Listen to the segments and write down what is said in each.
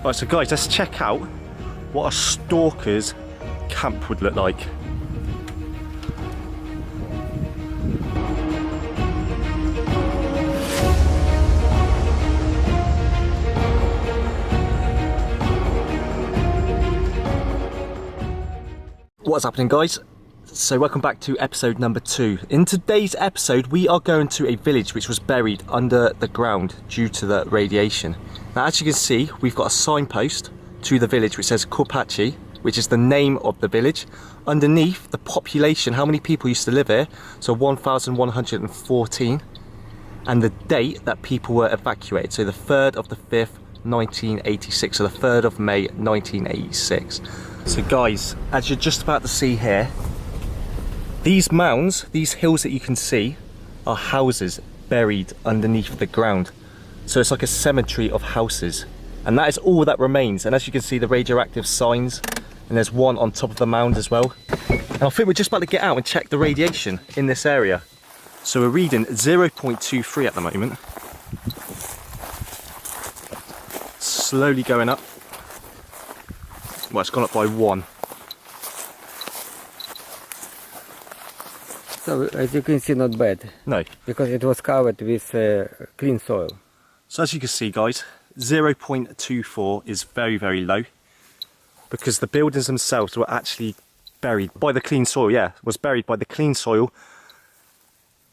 Right, so guys, let's check out what a stalker's camp would look like. What's happening, guys? So welcome back to episode number 2. In today's episode we are going to a village which was buried under the ground due to the radiation. Now as you can see, we've got a signpost to the village which says Kopachi, which is the name of the village. Underneath, the population, how many people used to live here, so 1,114, and the date that people were evacuated, so the 3rd of the 5th 1986, so the 3rd of May 1986. So guys, as you're just about to see here, these mounds, these hills that you can see, are houses buried underneath the ground. So it's like a cemetery of houses. And that is all that remains. And as you can see, the radioactive signs, and there's one on top of the mound as well. And I think we're just about to get out and check the radiation in this area. So we're reading 0.23 at the moment. Slowly going up. Well, it's gone up by 1. So as you can see, not bad. No. Because it was covered with clean soil. So as you can see, guys, 0.24 is very, very low. Because the buildings themselves were actually buried by the clean soil, yeah. Was buried by the clean soil,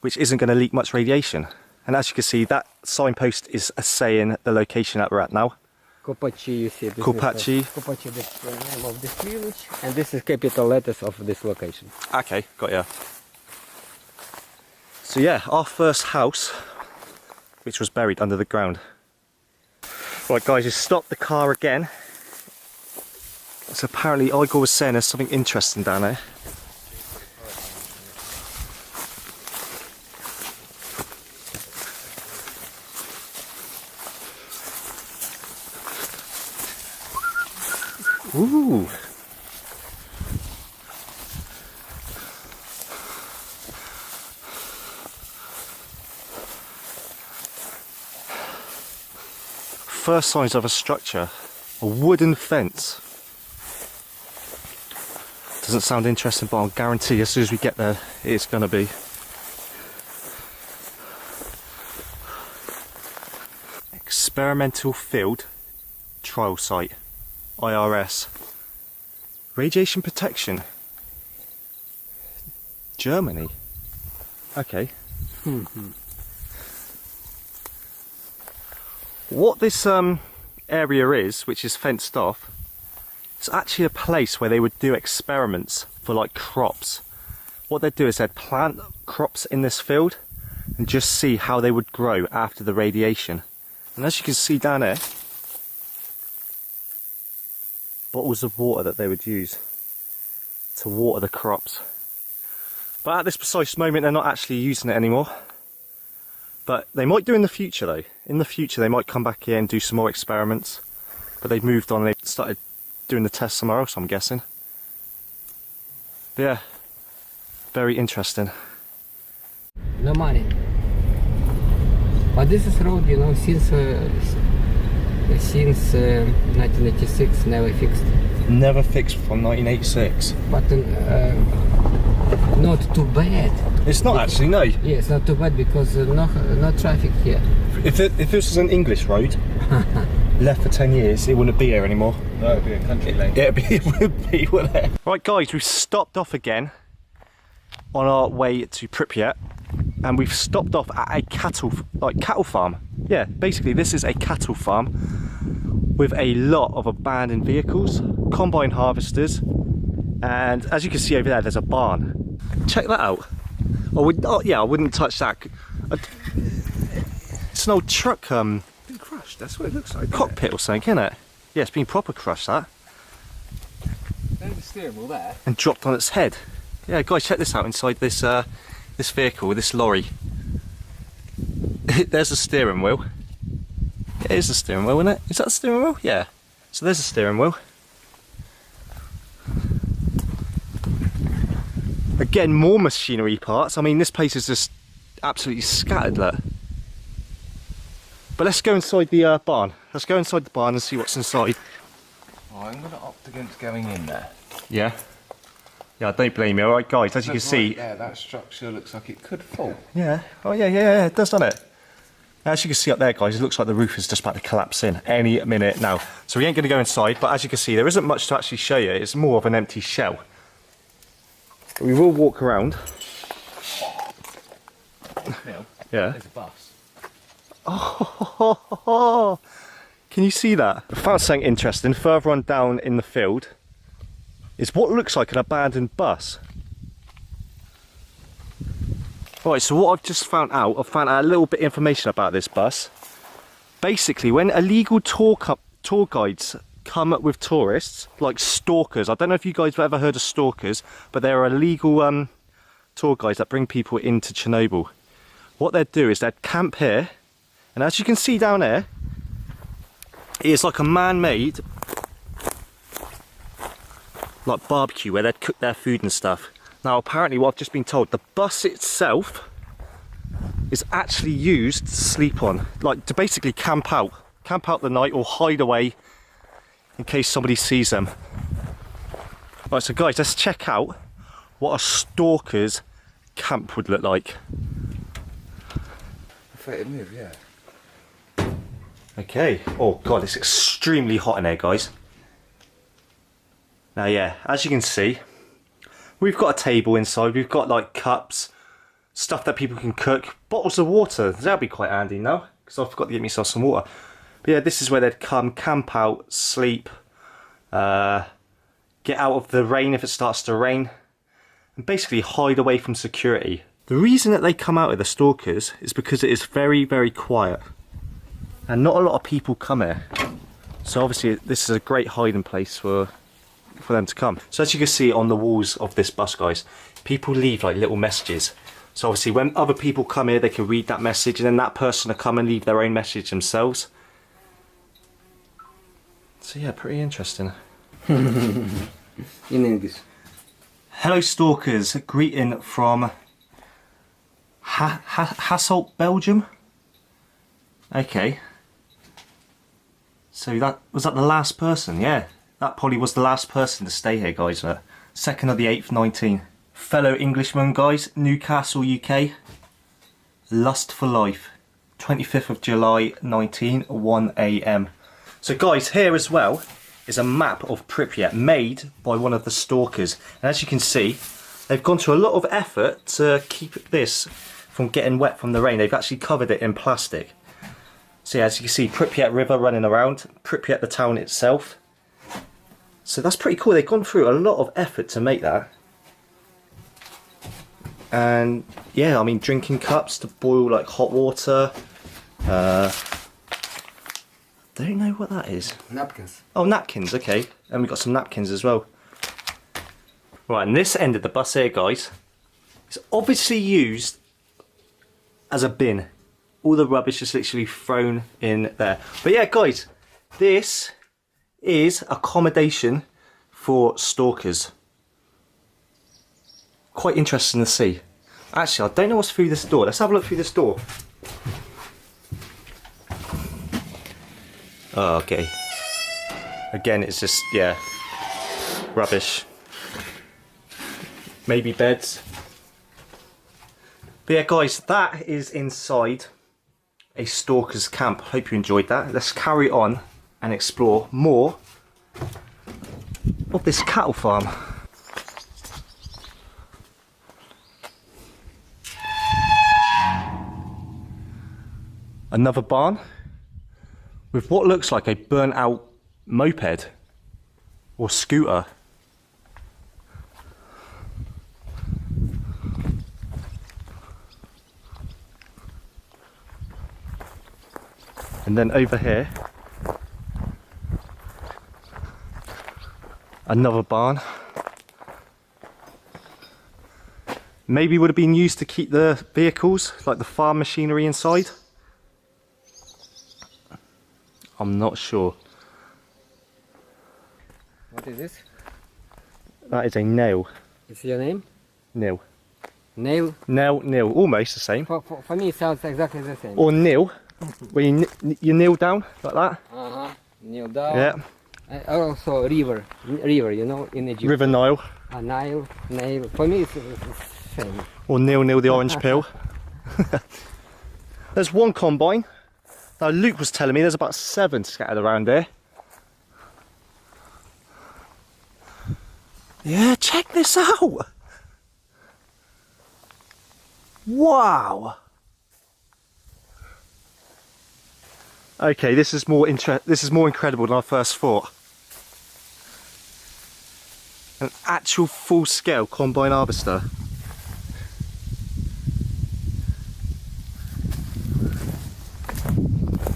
which isn't going to leak much radiation. And as you can see, that signpost is saying the location that we're at now. Kopachi, you see. Kopachi. Kopachi, this is the name of this village. And this is capital letters of this location. Okay, got ya. So yeah, our first house, which was buried under the ground. Right guys, you stopped the car again. So apparently Igor was saying there's something interesting down there. Ooh. First signs of a structure, a wooden fence. Doesn't sound interesting, but I'll guarantee as soon as we get there, it's going to be. Experimental Field Trial Site, IRS. Radiation Protection, Germany. Okay. What this area is, which is fenced off, it's actually a place where they would do experiments for like crops. What they'd do is they'd plant crops in this field and just see how they would grow after the radiation. And as you can see down there, bottles of water that they would use to water the crops. But at this precise moment they're not actually using it anymore. But they might do in the future though. In the future they might come back here and do some more experiments. But they've moved on and they've started doing the test somewhere else, I'm guessing. But yeah, very interesting. No money. But this is road, you know, since 1986 never fixed. Never fixed from 1986. But not too bad. It's not actually, no. Yeah, it's not too bad because no traffic here. If this was an English road, left for 10 years, it wouldn't be here anymore. No, it'd be a country lane. It would be, wouldn't it? Right guys, we've stopped off again on our way to Pripyat, and we've stopped off at a cattle farm. Yeah, basically this is a cattle farm with a lot of abandoned vehicles, combine harvesters, and as you can see over there, there's a barn. Check that out. Yeah, I wouldn't touch that. It's an old truck Been crushed, that's what it looks like. cockpit or something, isn't it? Yeah, it's been proper crushed, that. There's the steering wheel there. And dropped on its head. Yeah, guys, check this out inside this this vehicle, this lorry. There's the steering wheel. It is the steering wheel, isn't it? Is that the steering wheel? Yeah. So there's the steering wheel. Again, more machinery parts. I mean, this place is just absolutely scattered, look. But let's go inside the barn. Let's go inside the barn and see what's inside. Oh, I'm going to opt against going in there. Yeah? Yeah, I don't blame you. Alright guys, as you can see... Yeah, that structure looks like it could fall. Yeah, oh yeah, it does, doesn't it? As you can see up there guys, it looks like the roof is just about to collapse in any minute now. So we ain't going to go inside, but as you can see, there isn't much to actually show you. It's more of an empty shell. But we will walk around. Neil, Yeah. there's a bus. Oh, can you see that? I found something interesting. Further on down in the field is what looks like an abandoned bus. Right, so what I've just found out, a little bit of information about this bus. Basically, when illegal tour guides come up with tourists, like stalkers, I don't know if you guys have ever heard of stalkers, but they're illegal tour guides that bring people into Chernobyl. What they'd do is they'd camp here, and as you can see down there, it is like a man-made like barbecue where they'd cook their food and stuff. Now apparently what I've just been told, the bus itself is actually used to sleep on, like to basically camp out the night or hide away in case somebody sees them. Right, so guys, let's check out what a stalker's camp would look like. Fair move, yeah. Okay, oh god, it's extremely hot in there guys. Now yeah, as you can see, we've got a table inside, we've got like cups, stuff that people can cook, bottles of water, that'd be quite handy now, because I forgot to get myself some water. But yeah, this is where they'd come, camp out, sleep, get out of the rain if it starts to rain, and basically hide away from security. The reason that they come out of the stalkers is because it is very, very quiet, and not a lot of people come here. So obviously this is a great hiding place for them to come. So as you can see on the walls of this bus guys, people leave like little messages. So obviously when other people come here they can read that message, and then that person will come and leave their own message themselves. So yeah, pretty interesting. In English. Hello stalkers, greeting from Hasselt, Belgium. Okay. So that was that the last person? Yeah. That probably was the last person to stay here, guys. 2nd of the 8th, 19. Fellow Englishman, guys. Newcastle, UK. Lust for life. 25th of July, 19, 1 AM. So, guys, here as well is a map of Pripyat made by one of the stalkers. And as you can see, they've gone to a lot of effort to keep this from getting wet from the rain. They've actually covered it in plastic. So, yeah, as you can see, Pripyat River running around. Pripyat, the town itself. So that's pretty cool. They've gone through a lot of effort to make that. And yeah, I mean drinking cups to boil like hot water. Don't know what that is. Napkins. Oh, napkins, okay. And we've got some napkins as well. Right, and this end of the bus here, guys, is obviously used as a bin. All the rubbish is literally thrown in there. But yeah, guys, this is accommodation for stalkers. Quite interesting to see. Actually, I don't know what's through this door. Let's have a look through this door. Oh, okay. Again, it's just, yeah, rubbish. Maybe beds. But yeah, guys, that is inside a stalker's camp. Hope you enjoyed that. Let's carry on and explore more of this cattle farm. Another barn with what looks like a burnt out moped or scooter. And then over here, another barn. Maybe would have been used to keep the vehicles, like the farm machinery inside. I'm not sure. What is this? That is a nail. Is your name? Nil. Nail? Nail, nil. Almost the same. For me it sounds exactly the same. Or nil. Where you kneel down like that? Kneel down. Yeah. And also river, you know, in Egypt. River Nile. Nile. For me, it's same. Or Neil the orange pill. There's one combine. Now Luke was telling me there's about 7 scattered around there. Yeah, check this out. Wow. Okay, this is more incredible than I first thought. An actual full-scale combine harvester.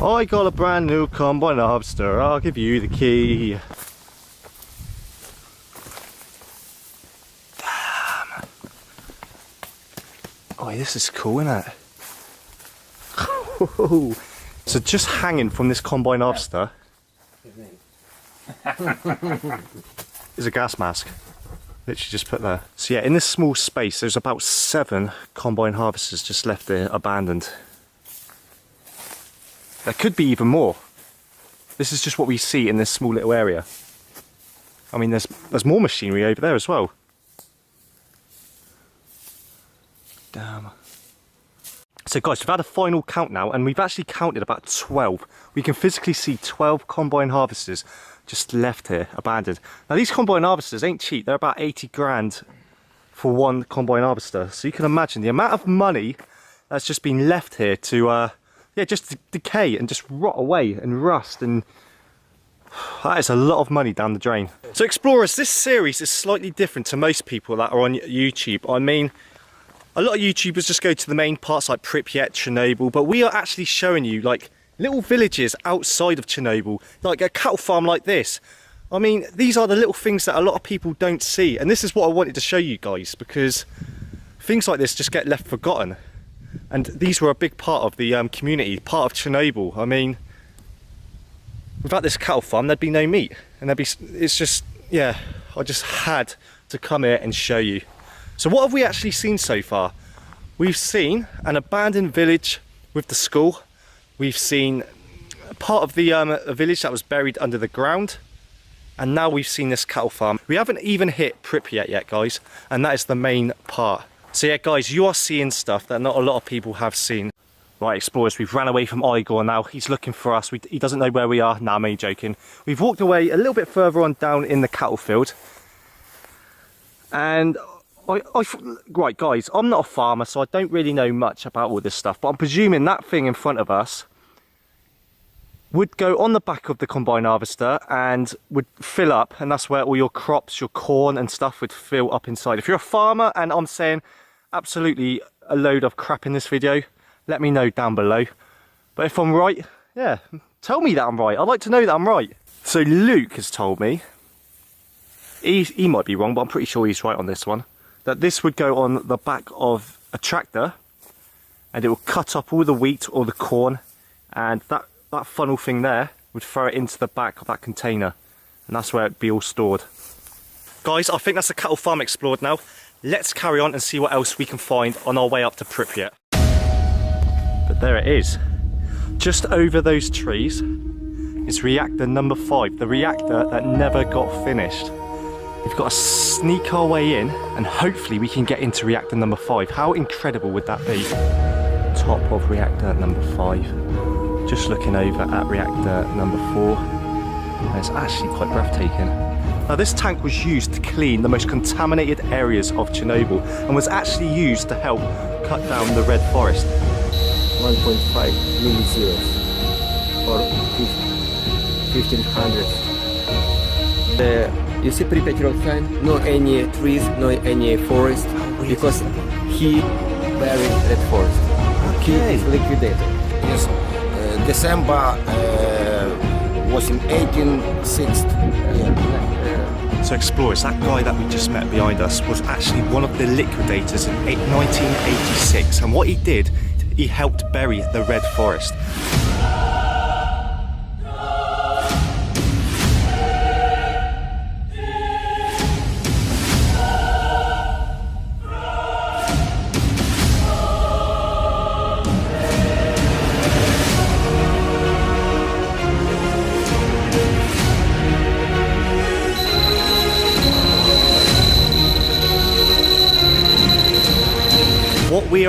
I got a brand new combine harvester. I'll give you the key. Damn. Oh, this is cool, isn't it? So just hanging from this combine harvester is a gas mask. Literally just put there. So yeah, in this small space, there's about 7 combine harvesters just left there abandoned. There could be even more. This is just what we see in this small little area. I mean, there's more machinery over there as well. Damn. So guys, we've had a final count now, and we've actually counted about 12. We can physically see 12 combine harvesters just left here, abandoned. Now these combine harvesters ain't cheap. They're about 80 grand for one combine harvester. So you can imagine the amount of money that's just been left here to yeah, just decay and just rot away and rust, and that is a lot of money down the drain. So explorers, this series is slightly different to most people that are on YouTube. I mean, a lot of YouTubers just go to the main parts like Pripyat, Chernobyl, but we are actually showing you like little villages outside of Chernobyl, like a cattle farm like this. I mean, these are the little things that a lot of people don't see, and this is what I wanted to show you guys, because things like this just get left forgotten. And these were a big part of the community, part of Chernobyl. I mean, without this cattle farm, there'd be no meat. And it's just, yeah, I just had to come here and show you. So what have we actually seen so far? We've seen an abandoned village with the school. We've seen part of the a village that was buried under the ground. And now we've seen this cattle farm. We haven't even hit Pripyat yet, guys. And that is the main part. So yeah, guys, you are seeing stuff that not a lot of people have seen. Right, explorers, we've ran away from Igor now. He's looking for us. He doesn't know where we are. Nah, I'm only joking. We've walked away a little bit further on down in the cattle field. And right, guys, I'm not a farmer, so I don't really know much about all this stuff. But I'm presuming that thing in front of us would go on the back of the combine harvester and would fill up. And that's where all your crops, your corn and stuff would fill up inside. If you're a farmer and I'm saying absolutely a load of crap in this video, let me know down below. But if I'm right, yeah, tell me that I'm right. I'd like to know that I'm right. So Luke has told me, he might be wrong, but I'm pretty sure he's right on this one, that this would go on the back of a tractor and it will cut up all the wheat or the corn, and that funnel thing there would throw it into the back of that container, and that's where it'd be all stored. Guys, I think that's the cattle farm explored now. Let's carry on and see what else we can find on our way up to Pripyat. But there it is. Just over those trees is reactor number 5, the reactor that never got finished. We've got to sneak our way in and hopefully we can get into reactor number 5. How incredible would that be? Top of reactor number 5. Just looking over at reactor number 4. And it's actually quite breathtaking. Now this tank was used to clean the most contaminated areas of Chernobyl and was actually used to help cut down the red forest. 1.5 millisieverts or 1500. You see Pripyat road sign? No any trees, no any forest, because he buried red forest. He is liquidated. Yes, December was in 1860. So explorers, that guy that we just met behind us was actually one of the liquidators in 1986, and what he did, he helped bury the red forest.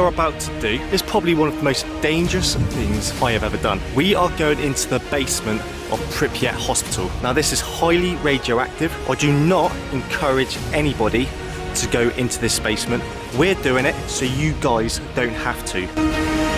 are about to do is probably one of the most dangerous things I have ever done. We are going into the basement of Pripyat Hospital. Now this is highly radioactive. I do not encourage anybody to go into this basement. We're doing it so you guys don't have to.